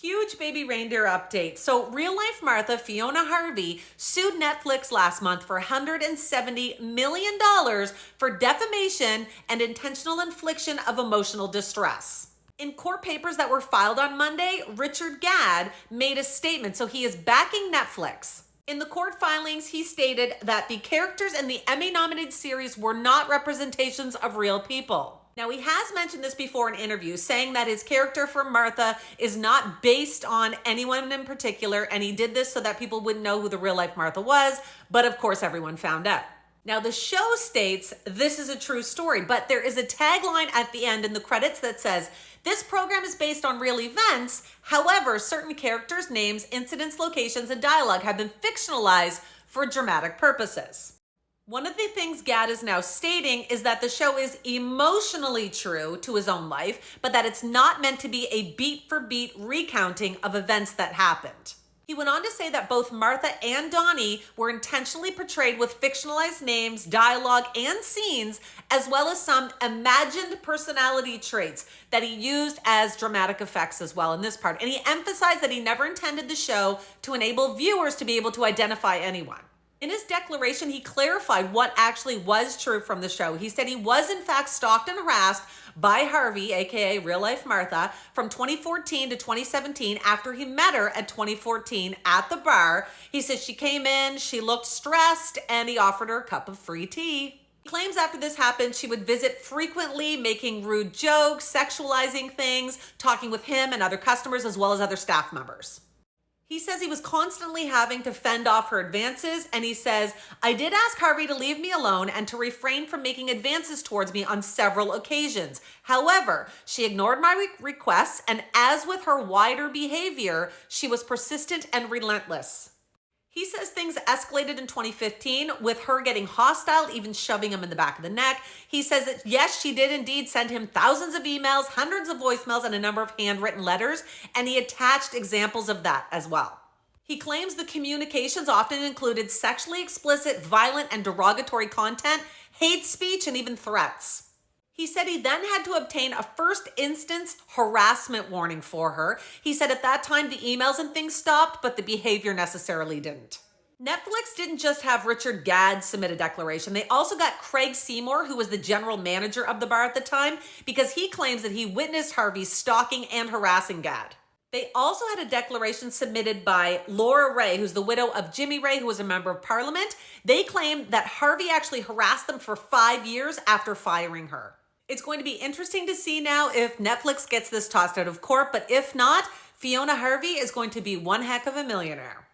Huge baby reindeer update. So, real life Martha, Fiona Harvey, sued Netflix last month for $170 million for defamation and intentional infliction of emotional distress. In court papers that were filed on Monday, Richard Gadd made a statement, so he is backing Netflix. In the court filings, he stated that the characters in the Emmy-nominated series were not representations of real people. Now, he has mentioned this before in interviews, saying that his character for Martha is not based on anyone in particular, and he did this so that people wouldn't know who the real-life Martha was, but of course everyone found out. Now, the show states this is a true story, but there is a tagline at the end in the credits that says, "This program is based on real events. However, certain characters, names, incidents, locations, and dialogue have been fictionalized for dramatic purposes." One of the things Gadd is now stating is that the show is emotionally true to his own life, but that it's not meant to be a beat-for-beat recounting of events that happened. He went on to say that both Martha and Donnie were intentionally portrayed with fictionalized names, dialogue, and scenes, as well as some imagined personality traits that he used as dramatic effects as well in this part. And he emphasized that he never intended the show to enable viewers to be able to identify anyone. In his declaration, he clarified what actually was true from the show. He said he was in fact stalked and harassed by Harvey, aka real life Martha, from 2014 to 2017 after he met her at 2014 at the bar. He says she came in, she looked stressed, and he offered her a cup of free tea. He claims after this happened, she would visit frequently, making rude jokes, sexualizing things, talking with him and other customers as well as other staff members. He says he was constantly having to fend off her advances, and he says, "I did ask Harvey to leave me alone and to refrain from making advances towards me on several occasions. However, she ignored my requests, and as with her wider behavior, she was persistent and relentless." He says things escalated in 2015 with her getting hostile, even shoving him in the back of the neck. He says that yes, she did indeed send him thousands of emails, hundreds of voicemails, and a number of handwritten letters, and he attached examples of that as well. He claims the communications often included sexually explicit, violent, and derogatory content, hate speech, and even threats. He said he then had to obtain a first instance harassment warning for her. He said at that time the emails and things stopped, but the behavior necessarily didn't. Netflix didn't just have Richard Gadd submit a declaration. They also got Craig Seymour, who was the general manager of the bar at the time, because he claims that he witnessed Harvey stalking and harassing Gadd. They also had a declaration submitted by Laura Ray, who's the widow of Jimmy Ray, who was a member of parliament. They claimed that Harvey actually harassed them for 5 years after firing her. It's going to be interesting to see now if Netflix gets this tossed out of court, but if not, Fiona Harvey is going to be one heck of a millionaire.